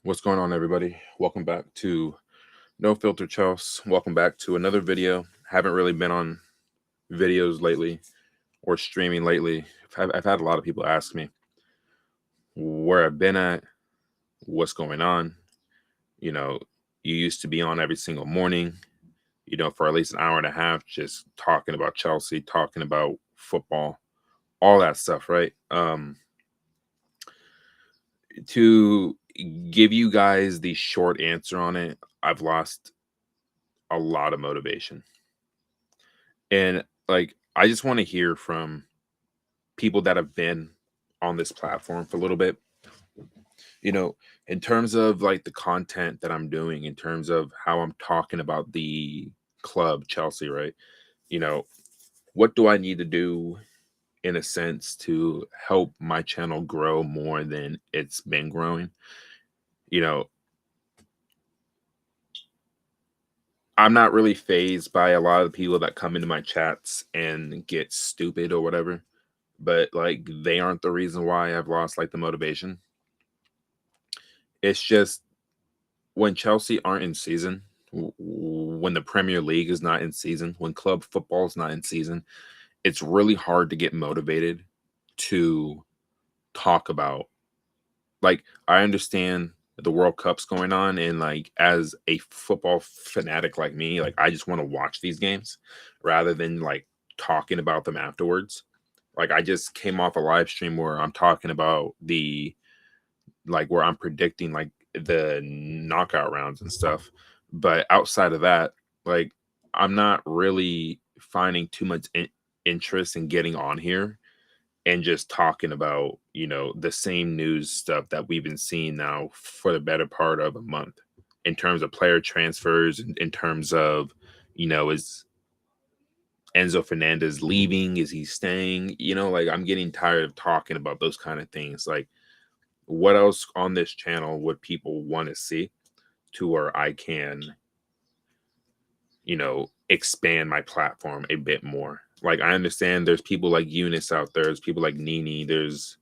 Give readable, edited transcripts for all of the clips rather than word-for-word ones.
What's going on, everybody? Welcome back to No Filter Chels. Welcome back to another video. Haven't really been on videos lately or streaming lately. I've had a lot of people ask me where I've been at, what's going on. You know, you used to be on every single morning, for at least an hour and a half, just talking about Chelsea, talking about football, all that stuff, right? To give you guys the short answer on it, I've lost a lot of motivation. And like, I just want to hear from people that have been on this platform for a little bit, you know, in terms of like the content that I'm doing, in terms of how I'm talking about the club, Chelsea, right? You know, what do I need to do in a sense to help my channel grow more than it's been growing? You know, I'm not really phased by a lot of the people that come into my chats and get stupid or whatever, but like they aren't the reason why I've lost like the motivation. It's just when Chelsea aren't in season, when the Premier League is not in season, when club football is not in season, it's really hard to get motivated to talk about. Like, I understand the World Cup's going on, and like as a football fanatic like me, like I just want to watch these games rather than like talking about them afterwards. Like I just came off a live stream where I'm talking about where I'm predicting like the knockout rounds and stuff. But outside of that, like I'm not really finding too much interest in getting on here and just talking about, the same news stuff that we've been seeing now for the better part of a month in terms of player transfers, in terms of, is Enzo Fernandez leaving? Is he staying? Like I'm getting tired of talking about those kind of things. Like, what else on this channel would people want to see to where I can, expand my platform a bit more? Like I understand there's people like Eunice out there, there's people like Nini, there's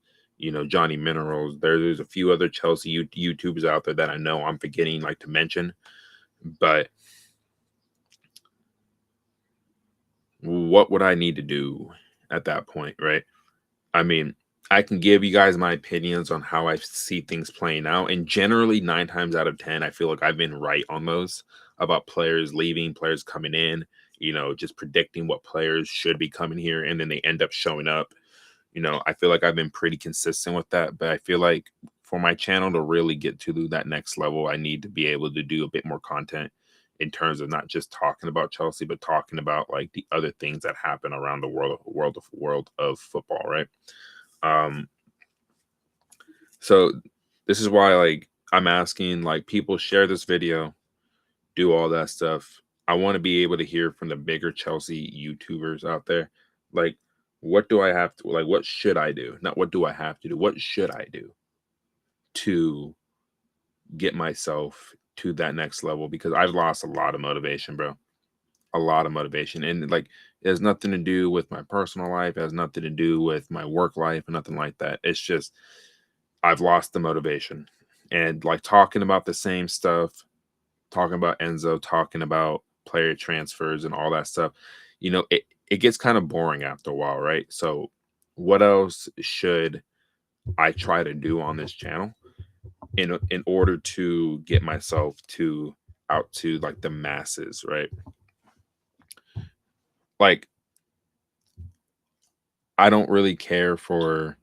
Johnny Minerals, there's a few other Chelsea YouTubers out there that I know I'm forgetting like to mention, but what would I need to do at that point, right? I mean, I can give you guys my opinions on how I see things playing out. And generally, 9 times out of 10, I feel like I've been right on those about players leaving, players coming in, just predicting what players should be coming here. And then they end up showing up. I feel like I've been pretty consistent with that. But I feel like for my channel to really get to that next level, I need to be able to do a bit more content in terms of not just talking about Chelsea, but talking about like the other things that happen around the world of football, right? Um, so this is why like I'm asking like people share this video, do all that stuff. I want to be able to hear from the bigger Chelsea YouTubers out there. Like, what do I have to like what should I do? Not what do I have to do, what should I do to get myself to that next level? Because I've lost a lot of motivation, bro. A lot of motivation. And like it has nothing to do with my personal life, it has nothing to do with my work life, and nothing like that. It's just I've lost the motivation. And like talking about the same stuff, talking about Enzo, talking about player transfers and all that stuff, it gets kind of boring after a while, right? So what else should I try to do on this channel in order to get myself to out to like the masses, right? Like I don't really care for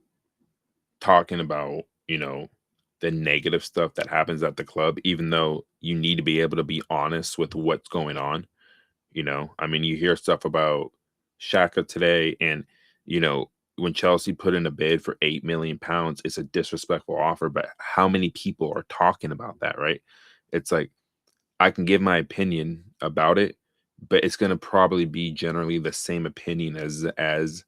talking about, the negative stuff that happens at the club, even though you need to be able to be honest with what's going on. I mean, you hear stuff about Shaka today, and, when Chelsea put in a bid for £8 million, it's a disrespectful offer. But how many people are talking about that, right? It's like, I can give my opinion about it, but it's going to probably be generally the same opinion as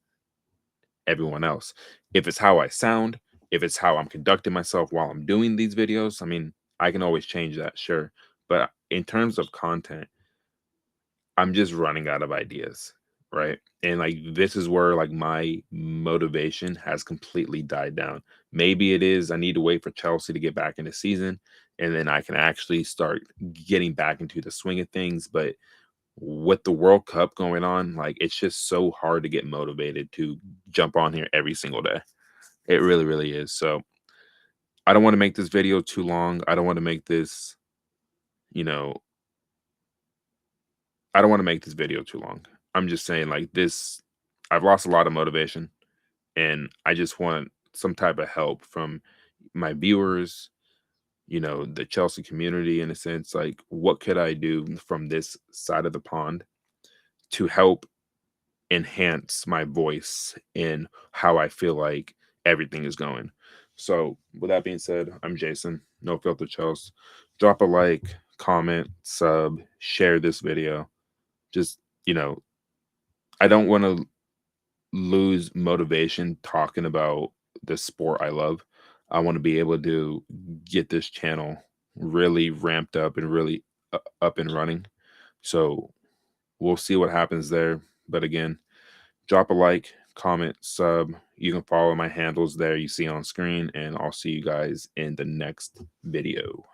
everyone else. If it's how I sound, if it's how I'm conducting myself while I'm doing these videos, I mean, I can always change that, sure. But in terms of content, I'm just running out of ideas, right? And like this is where like my motivation has completely died down. Maybe it is I need to wait for Chelsea to get back in the season, and then I can actually start getting back into the swing of things. But with the World Cup going on, like, it's just so hard to get motivated to jump on here every single day. It really, really is. So I don't want to make this video too long. I don't want to make this, you know, I don't want to make this video too long. I'm just saying, like, this, I've lost a lot of motivation, and I just want some type of help from my viewers, the Chelsea community, in a sense. Like, what could I do from this side of the pond to help enhance my voice in how I feel like everything is going? So, with that being said, I'm Jason, No Filter Chels. Drop a like, comment, sub, share this video. Just, I don't want to lose motivation talking about the sport I love. I want to be able to get this channel really ramped up and really up and running. So we'll see what happens there. But again, drop a like, comment, sub. You can follow my handles there you see on screen, and I'll see you guys in the next video.